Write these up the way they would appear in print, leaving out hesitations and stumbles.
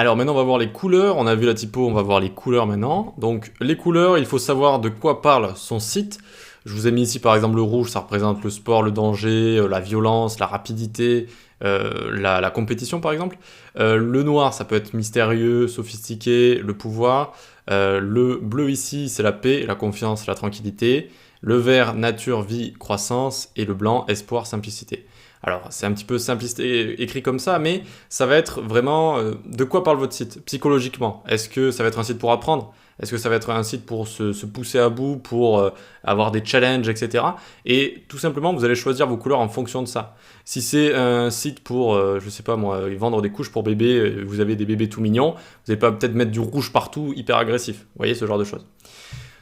Alors maintenant on va voir les couleurs, on a vu la typo, on va voir les couleurs maintenant. Donc les couleurs, il faut savoir de quoi parle son site. Je vous ai mis ici par exemple le rouge, ça représente le sport, le danger, la violence, la rapidité, la compétition par exemple. Le noir, ça peut être mystérieux, sophistiqué, le pouvoir. Le bleu ici, c'est la paix, la confiance, la tranquillité. Le vert, nature, vie, croissance. Et le blanc, espoir, simplicité. Alors, c'est un petit peu simpliste écrit comme ça, mais ça va être vraiment de quoi parle votre site psychologiquement. Est-ce que ça va être un site pour apprendre? Est-ce que ça va être un site pour se pousser à bout, pour avoir des challenges, etc. Et tout simplement, vous allez choisir vos couleurs en fonction de ça. Si c'est un site pour, je sais pas moi, vendre des couches pour bébés, vous avez des bébés tout mignons, vous n'allez pas peut-être mettre du rouge partout, hyper agressif. Vous voyez, ce genre de choses.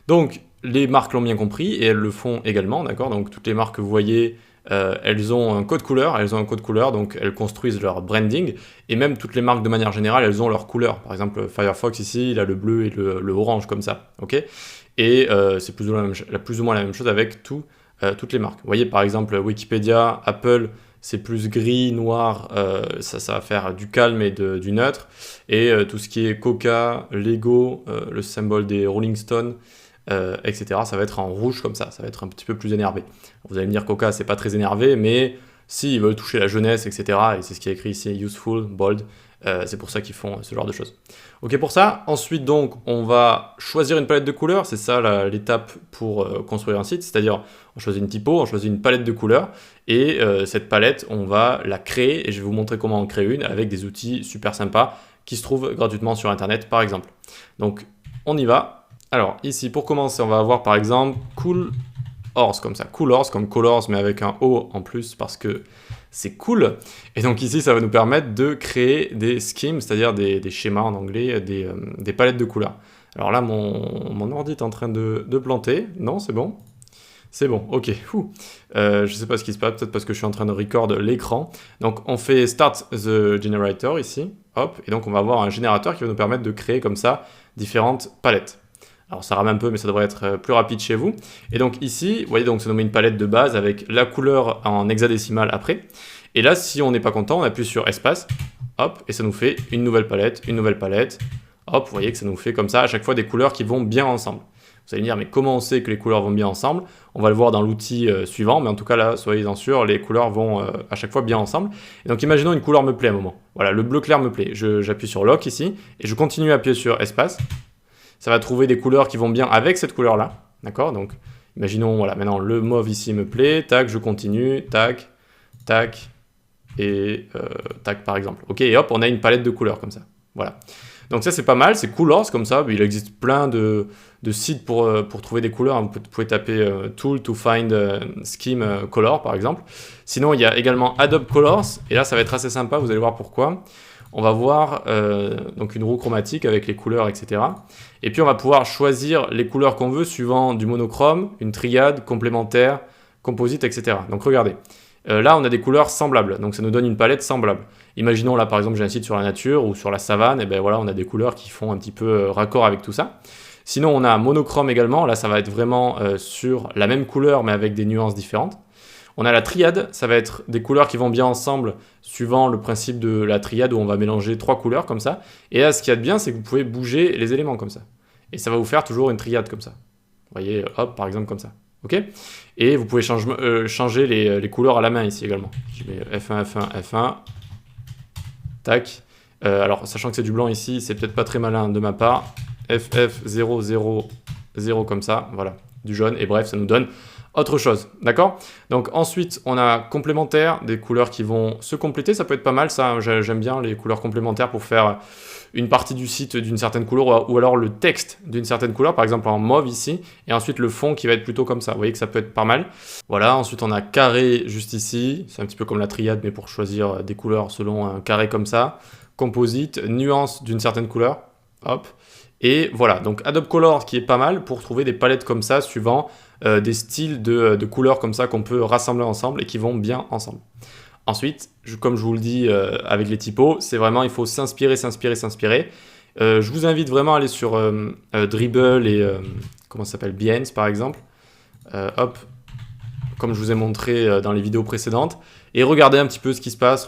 Donc, les marques l'ont bien compris et elles le font également, d'accord? Donc, toutes les marques que vous voyez, elles ont un code couleur, donc elles construisent leur branding, et même toutes les marques de manière générale, elles ont leur couleur. Par exemple, Firefox ici, il a le bleu et le orange comme ça, ok? Et c'est plus ou moins la même chose avec toutes les marques. Vous voyez, par exemple, Wikipédia, Apple, c'est plus gris, noir, ça va faire du calme et du neutre, et tout ce qui est Coca, Lego, le symbole des Rolling Stones, etc. Ça va être en rouge comme ça va être un petit peu plus énervé. Vous allez me dire Coca, c'est pas très énervé, mais si ils veulent toucher la jeunesse, etc. Et c'est ce qui est écrit ici, useful, bold, c'est pour ça qu'ils font ce genre de choses. Ok pour ça. Ensuite donc, on va choisir une palette de couleurs, c'est ça l'étape pour construire un site, c'est-à-dire on choisit une typo, on choisit une palette de couleurs, et cette palette, on va la créer, et je vais vous montrer comment en créer une avec des outils super sympas qui se trouvent gratuitement sur internet par exemple. Donc on y va. Alors ici pour commencer on va avoir par exemple Cool Horse comme ça, Cool Horse comme Colors mais avec un O en plus parce que c'est cool. Et donc ici ça va nous permettre de créer des schemes, c'est-à-dire des schémas en anglais, des palettes de couleurs. Alors là mon ordi est en train de planter, non c'est bon? C'est bon, ok. Je sais pas ce qui se passe, peut-être parce que je suis en train de record l'écran. Donc on fait Start the Generator ici, hop, et donc on va avoir un générateur qui va nous permettre de créer comme ça différentes palettes. Alors ça rame un peu, mais ça devrait être plus rapide chez vous. Et donc ici, vous voyez, donc ça nous met une palette de base avec la couleur en hexadécimal après. Et là, si on n'est pas content, on appuie sur espace, hop, et ça nous fait une nouvelle palette, hop, vous voyez que ça nous fait comme ça à chaque fois des couleurs qui vont bien ensemble. Vous allez me dire, mais comment on sait que les couleurs vont bien ensemble? On va le voir dans l'outil suivant, mais en tout cas là, soyez-en sûrs, les couleurs vont à chaque fois bien ensemble. Et donc imaginons une couleur me plaît à un moment. Voilà, le bleu clair me plaît. J'appuie sur Lock ici, et je continue à appuyer sur espace. Ça va trouver des couleurs qui vont bien avec cette couleur-là, d'accord? Donc, imaginons, voilà, maintenant le mauve ici me plaît, tac, je continue, tac, tac, et tac par exemple. Ok, et hop, on a une palette de couleurs comme ça, voilà. Donc ça c'est pas mal, c'est Coolors comme ça, il existe plein de sites pour trouver des couleurs, vous pouvez taper Tool to find scheme color par exemple. Sinon il y a également Adobe Colors, et là ça va être assez sympa, vous allez voir pourquoi. On va voir donc une roue chromatique avec les couleurs, etc. Et puis on va pouvoir choisir les couleurs qu'on veut suivant du monochrome, une triade, complémentaire, composite, etc. Donc regardez, là on a des couleurs semblables, donc ça nous donne une palette semblable. Imaginons là par exemple j'ai un site sur la nature ou sur la savane, et ben voilà on a des couleurs qui font un petit peu raccord avec tout ça. Sinon on a monochrome également, là ça va être vraiment sur la même couleur mais avec des nuances différentes. On a la triade, ça va être des couleurs qui vont bien ensemble suivant le principe de la triade où on va mélanger 3 couleurs comme ça. Et là, ce qu'il y a de bien, c'est que vous pouvez bouger les éléments comme ça. Et ça va vous faire toujours une triade comme ça. Vous voyez, hop, par exemple comme ça. Ok? Et vous pouvez changer les couleurs à la main ici également. Je mets F1, F1, F1. Tac. Alors, sachant que c'est du blanc ici, c'est peut-être pas très malin de ma part. FF 0, 0, 0 comme ça. Voilà, du jaune. Et bref, ça nous donne autre chose, d'accord? Donc ensuite, on a complémentaire, des couleurs qui vont se compléter, ça peut être pas mal, ça, j'aime bien les couleurs complémentaires pour faire une partie du site d'une certaine couleur, ou alors le texte d'une certaine couleur, par exemple en mauve ici, et ensuite le fond qui va être plutôt comme ça, vous voyez que ça peut être pas mal. Voilà, ensuite on a carré juste ici, c'est un petit peu comme la triade, mais pour choisir des couleurs selon un carré comme ça, composite, nuance d'une certaine couleur, hop, et voilà, donc Adobe Color qui est pas mal pour trouver des palettes comme ça, suivant des styles de couleurs comme ça qu'on peut rassembler ensemble et qui vont bien ensemble. Ensuite, comme je vous le dis avec les typos, c'est vraiment, il faut s'inspirer. Je vous invite vraiment à aller sur Dribbble et comment ça s'appelle, Behance par exemple. Hop, comme je vous ai montré dans les vidéos précédentes. Et regardez un petit peu ce qui se passe,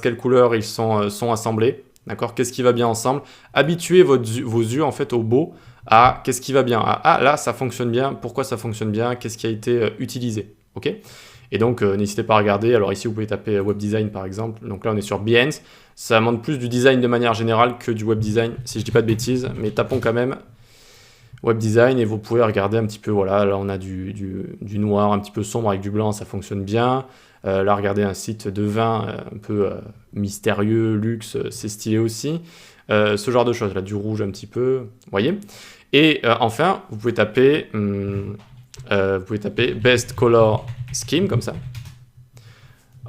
quelles couleurs ils sont assemblées. D'accord? Qu'est-ce qui va bien ensemble? Habituez vos yeux en fait au beau à qu'est-ce qui va bien. Ah là, ça fonctionne bien. Pourquoi ça fonctionne bien? Qu'est-ce qui a été utilisé? Ok? Et donc, n'hésitez pas à regarder. Alors ici, vous pouvez taper web design par exemple. Donc là, on est sur Behance. Ça montre plus du design de manière générale que du web design, si je dis pas de bêtises. Mais tapons quand même web design et vous pouvez regarder un petit peu. Voilà, là, on a du noir un petit peu sombre avec du blanc. Ça fonctionne bien. Là, regardez un site de vin un peu mystérieux, luxe. C'est stylé aussi. Ce genre de choses. Là, du rouge un petit peu. Vous voyez? Et enfin, vous pouvez taper Best Color Scheme, comme ça.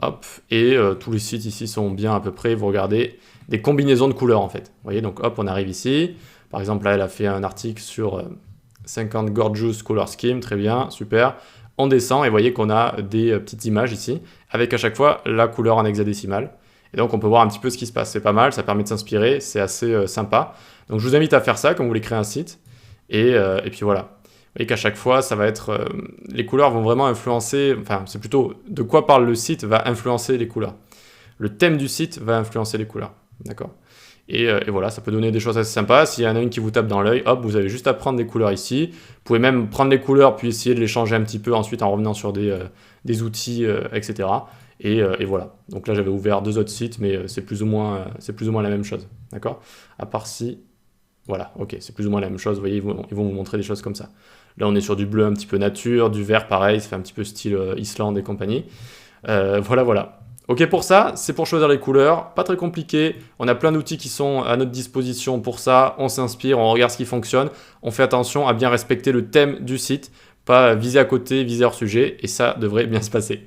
Hop, et tous les sites ici sont bien à peu près. Vous regardez des combinaisons de couleurs, en fait. Vous voyez, donc hop, on arrive ici. Par exemple, là, elle a fait un article sur 50 Gorgeous Color Scheme. Très bien, super. On descend et vous voyez qu'on a des petites images ici, avec à chaque fois la couleur en hexadécimal. Et donc, on peut voir un petit peu ce qui se passe. C'est pas mal, ça permet de s'inspirer. C'est assez sympa. Donc, je vous invite à faire ça quand vous voulez créer un site. Et puis voilà. Vous voyez qu'à chaque fois, ça va être les couleurs vont vraiment influencer, enfin c'est plutôt de quoi parle le site va influencer les couleurs. Le thème du site va influencer les couleurs, d'accord? Et voilà, ça peut donner des choses assez sympas. S'il y en a une qui vous tape dans l'œil, hop, vous avez juste à prendre des couleurs ici. Vous pouvez même prendre les couleurs puis essayer de les changer un petit peu ensuite en revenant sur des outils, etc. Et voilà. Donc là, j'avais ouvert 2 autres sites, mais c'est plus ou moins la même chose, d'accord? À part si... Voilà, ok, c'est plus ou moins la même chose, vous voyez, ils vont vous montrer des choses comme ça. Là, on est sur du bleu un petit peu nature, du vert pareil, ça fait un petit peu style Islande et compagnie. Voilà. Ok pour ça, c'est pour choisir les couleurs, pas très compliqué, on a plein d'outils qui sont à notre disposition pour ça, on s'inspire, on regarde ce qui fonctionne, on fait attention à bien respecter le thème du site, pas viser à côté, viser hors sujet, et ça devrait bien se passer.